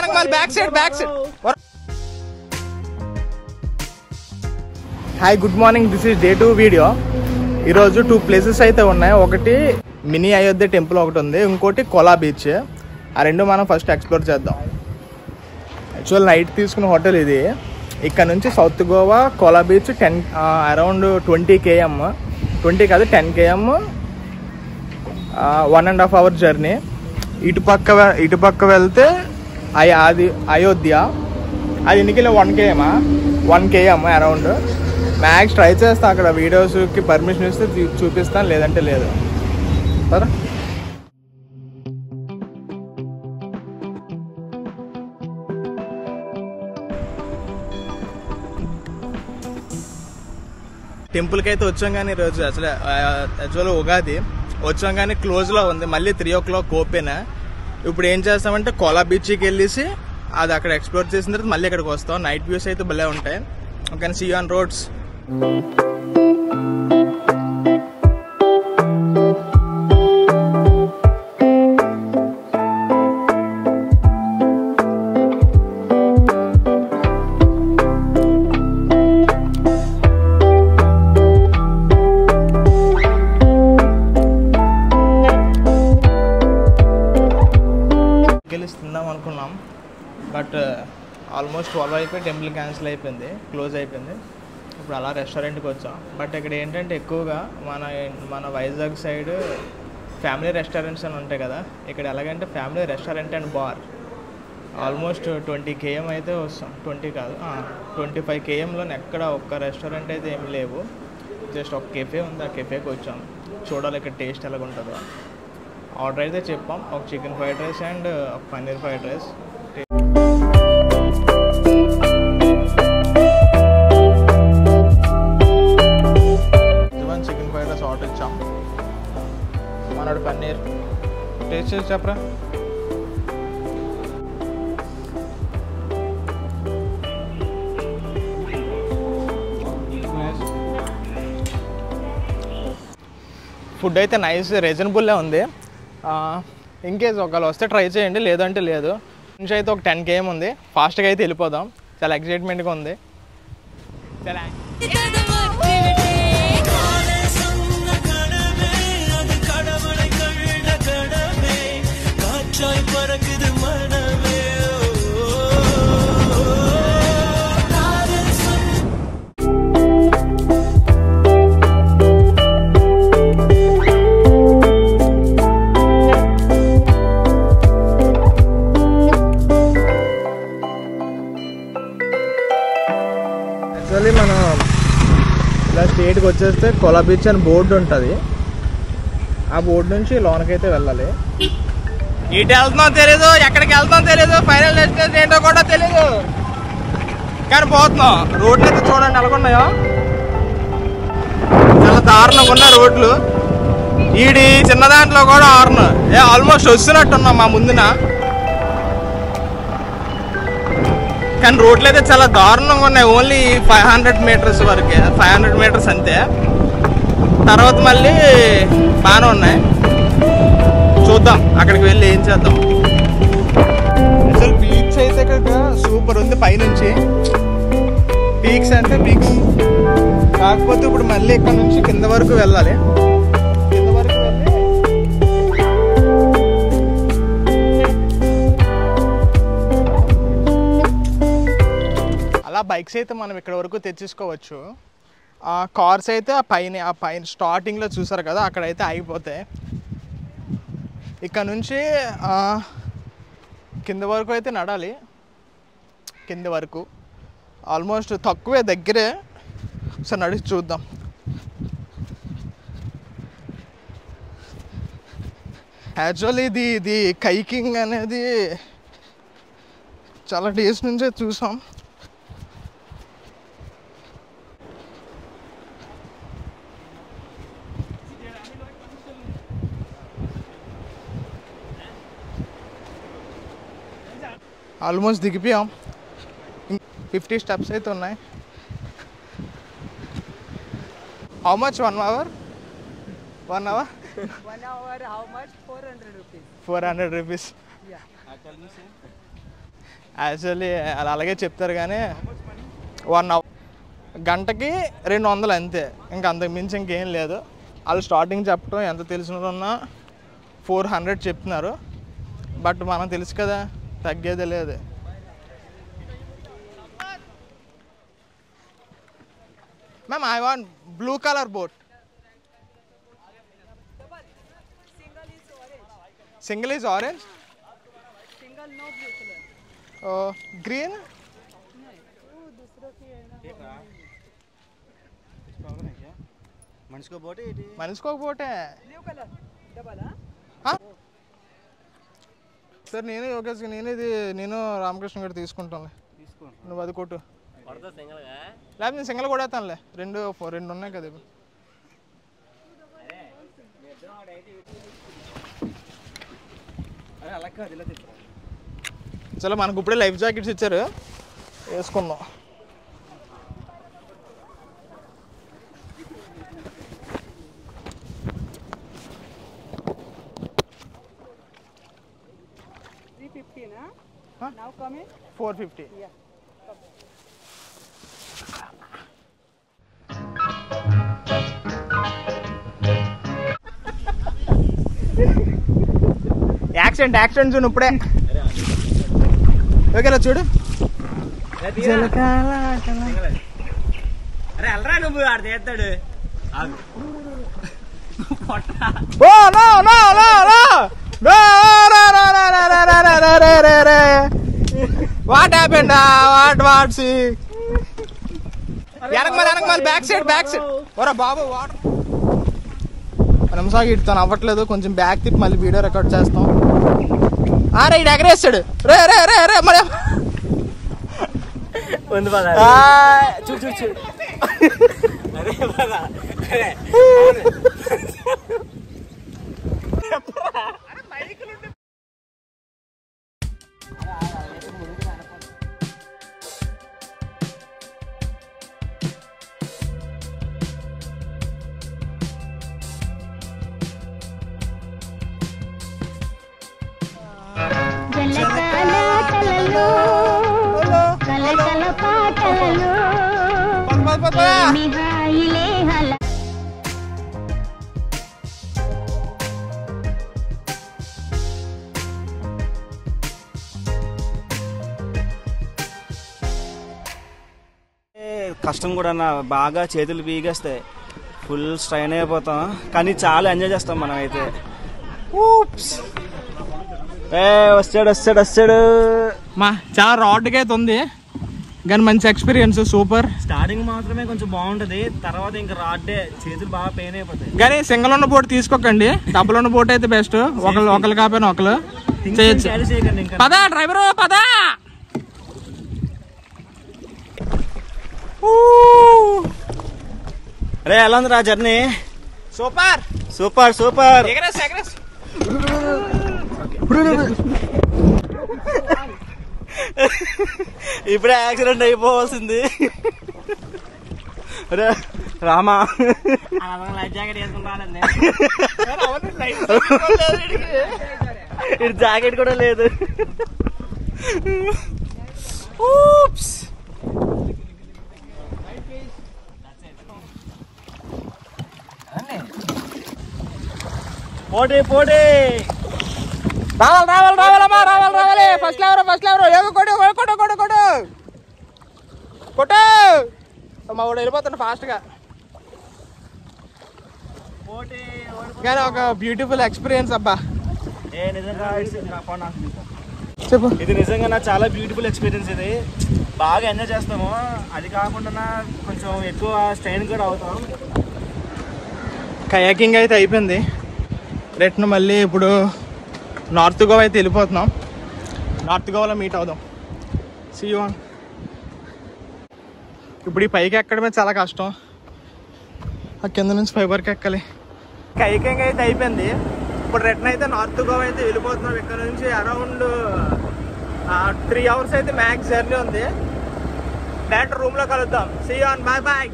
Venak back side. Hi, good morning. This is day 2 video. ఈరోజు 2 places అయితే ఉన్నాయి. ఒకటి మినీ అయోధ్య టెంపుల్ ఒకటి ఉంది, ఇంకోటి కోలా బీచ్. ఆ రెండు మనం ఫస్ట్ ఎక్స్ప్లోర్ చేద్దాం. యాక్చువల్ నైట్ తీసుకున్న హోటల్ ఇది. ఇక్కడ నుంచి south Goa Cola beach around 20 km, 20 కాదు 10 km, 1.5 hour జర్నీ. ఇటుపక్క వెళ్తే అది అయోధ్య. అది ఎన్నికలో 1 km అరౌండ్. మ్యాక్స్ ట్రై చేస్తా, అక్కడ వీడియోస్కి పర్మిషన్ ఇస్తే చూపిస్తాను, లేదంటే లేదు. సరే, టెంపుల్కి అయితే వచ్చాం. కానీ ఈరోజు అసలు యాక్చువల్ ఉగాది వచ్చాం, కానీ క్లోజ్లో ఉంది. మళ్ళీ 3 o'clock ఓపెన్. ఇప్పుడు ఏం చేస్తామంటే కోలా బీచ్కి వెళ్ళేసి అది అక్కడ ఎక్స్ప్లోర్ చేసిన తర్వాత మళ్ళీ ఇక్కడికి వస్తాం. నైట్ వ్యూస్ అయితే భలే ఉంటాయి. Okay, see on roads. తిందాం అనుకున్నాం, బట్ ఆల్మోస్ట్ 12 అయిపోయి టెంపుల్ క్యాన్సిల్ అయిపోయింది, క్లోజ్ అయిపోయింది. ఇప్పుడు అలా రెస్టారెంట్కి వచ్చాం. బట్ ఇక్కడ ఏంటంటే ఎక్కువగా మన వైజాగ్ సైడ్ ఫ్యామిలీ రెస్టారెంట్స్ అని ఉంటాయి కదా. ఇక్కడ ఎలాగంటే family restaurant and bar. Almost 20 km అయితే వస్తాం. 20 కాదు 25 kmలో ఎక్కడ ఒక్క రెస్టారెంట్ అయితే ఏమి లేవు. జస్ట్ ఒక కెఫే ఉంది, ఆ కెఫేకి వచ్చాం. చూడాలి ఇక్కడ టేస్ట్ ఎలాగ ఉంటుందో. ఆర్డర్ అయితే చెప్పాం, ఒక చికెన్ ఫ్రైడ్ రైస్ అండ్ ఒక paneer fried rice. Chicken fried rice order ఇచ్చాం. మనోడు పన్నీర్ టేస్ట్ చేసి చెప్పరా. ఫుడ్ అయితే నైస్, రీజనబుల్లే ఉంది. ఇన్కేస్ ఒకవేళ వస్తే ట్రై చేయండి, లేదంటే లేదు. నుంచి అయితే ఒక 10 km ఉంది. ఫాస్ట్గా అయితే వెళ్ళిపోదాం. చాలా ఎక్సైట్మెంట్గా ఉంది. చాలా మనం ఇలా స్ట్రేట్కి వచ్చేస్తే కోలా బీచ్ అని బోర్డు ఉంటుంది. ఆ బోర్డు నుంచి లోనకైతే వెళ్ళాలి. ఇటు వెళ్తున్నాం తెలీదు, ఎక్కడికి వెళ్తాం తెలీదు, ఫైనల్ డెస్టినేషన్ ఏంటో కూడా తెలీదు, కానీ పోతున్నాం. రోడ్లు అయితే చూడండి ఎలాగున్నాయో, చాలా దారుణంగా ఉన్నాయి రోడ్లు. ఈడి చిన్న దాంట్లో కూడా ఆల్మోస్ట్ వస్తున్నట్టున్నాం మా ముందున. కానీ రోడ్లు అయితే చాలా దారుణంగా ఉన్నాయి. ఓన్లీ 500 meters వరకే, 500 meters అంతే. తర్వాత మళ్ళీ బాగానే ఉన్నాయి. చూద్దాం అక్కడికి వెళ్ళి ఏం చేద్దాం. అసలు పీక్స్ అయితే ఇక్కడ సూపర్ ఉంది పైనుంచి. పీక్స్ అంటే పీక్స్, కాకపోతే ఇప్పుడు మళ్ళీ ఇక్కడ నుంచి కింద వరకు వెళ్ళాలి. కింద వరకు వెళ్ళి అలా బైక్స్ అయితే మనం ఇక్కడ వరకు తెచ్చేసుకోవచ్చు. కార్స్ అయితే ఆ పైన స్టార్టింగ్లో చూసారు కదా, అక్కడైతే ఆగిపోతాయి. ఇక్కడ నుంచి కింద వరకు అయితే నడాలి. కింద వరకు ఆల్మోస్ట్ తక్కువే, దగ్గరే. ఒకసారి నడిచి చూద్దాం. యాక్చువల్లీ ఇది కైకింగ్ అనేది చాలా డేస్ నుంచే చూసాం. ఆల్మోస్ట్ దిగిపోయాం. 50 steps అయితే ఉన్నాయి. How much 1 hour? 1 hour? 1 hour, how much? 400 rupees. 400 rupees. Yeah. Actually అలా అలాగే చెప్తారు కానీ 1 hour గంటకి 200 అంతే, ఇంకా అంతకు మించి ఇంకేం లేదు. వాళ్ళు స్టార్టింగ్ చెప్పడం ఎంత తెలిసినన్నా 400 చెప్తున్నారు, బట్ మనం తెలుసు కదా తగ్గేదే లేదు. Ma'am I want blue colour boat. Single is orange? Single no blue color. Oh, green? नहीं, वो दूसरों की है ना. ठीक है. इसका होगा नहीं क्या? मनुष्य को बोट है ये. मनुष्य को बोट है. Blue color, double हाँ? हाँ? सर నేను యోగేష్ నేను రామకృష్ణ గారు తీసుకుంటానులే. నువ్వు అది కొట్టు. లేకపోతే నేను సింగిల్ కొడేస్తానులే. రెండు ఉన్నాయి కదా. చలో మనకు ఇప్పుడే లైఫ్ జాకెట్స్ ఇచ్చారు, వేసుకుందాం. Now coming 450. yeah. యాక్సిడెంట్ చూడు ఇప్పుడే. ఓకేలా చూడు. అరే అల్రా నువ్వు ఆడ చేస్తాడు. What happened? వాట్ సి వెనకమాల బ్యాక్ సైడ్ ఓరా బాబు వాటర్. నిమిషాలు ఇటుతాను అవ్వట్లేదు, కొంచెం బ్యాక్ తిప్పి మళ్ళీ వీడియో రికార్డ్ చేస్తాం. అరే ఇటు ఎగరేస్తాడు. రే రే రే రే మరి చూడు కష్టం కూడా బాగా చేతులు బీగేస్తాయి, ఫుల్ స్ట్రైన్ అయిపోతాం, కానీ చాలా ఎంజాయ్ చేస్తాం మనం అయితే. వస్తాడు మా చాలా రాడ్గా అయితే ఉంది, కానీ మంచి ఎక్స్పీరియన్స్, సూపర్. స్టార్టింగ్ మాత్రమే కొంచెం బాగుంటది, తర్వాత ఇంకా రాడ్డే చేతులు బాగా పెయిన్ అయిపోతాయి. కానీ సింగిల్ ఉన్న బోట్ తీసుకోకండి, డబుల్ ఉన్న బోట్ అయితే బెస్ట్. ఒకళ్ళు కాకపోయినా ఒకళ్ళు చేయొచ్చు. పదా డ్రైవరు పదా. అరే ఎలా ఉంది రా జర్నీ? Super super super. ఇప్పుడే యాక్సిడెంట్ అయిపోవాల్సింది. అరే రామా లైఫ్ జాకెట్ వేసుకుంటానండి, జాకెట్ కూడా లేదు. పోటీ పోటీ రావాలి. ఫస్ట్ లెవర్ ఏదో కొట్టు. మా వాడు వెళ్ళిపోతాడు ఫాస్ట్గా. కానీ ఒక బ్యూటిఫుల్ ఎక్స్పీరియన్స్ అబ్బా. చెప్పు. ఇది నిజంగా నా చాలా బ్యూటిఫుల్ ఎక్స్పీరియన్స్. ఇది బాగా ఎంజాయ్ చేస్తాము, అది కాకుండా కొంచెం ఎక్కువ స్ట్రెయిన్ కూడా అవుతాం. కయాకింగ్ అయితే అయిపోయింది, రిటర్న్ మళ్ళీ ఇప్పుడు నార్త్ గోవా అయితే వెళ్ళిపోతున్నాం. నార్త్ గోవాలో మీట్ అవుదాం. See you. ఇప్పుడు ఈ పైకి ఎక్కడమే చాలా కష్టం, ఆ కింద నుంచి పై వరకు ఎక్కాలి. కయాకింగ్ అయితే అయిపోయింది, ఇప్పుడు రిటర్న్ అయితే నార్త్ గోవా అయితే వెళ్ళిపోతున్నాం. ఇక్కడ నుంచి అరౌండ్ 3 hours అయితే మ్యాక్స్ జర్నీ ఉంది. డైరెక్ట్ రూమ్లో కలుద్దాం. See you on bye.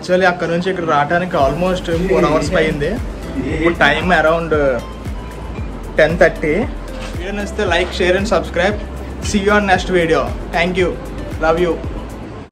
Actually అక్కడ నుంచి ఇక్కడ రావడానికి ఆల్మోస్ట్ 4 hours అయింది. ఇప్పుడు టైం అరౌండ్ 10:30. వీడియో నచ్చితే like, share and subscribe. See you on next video. Thank you. Love you.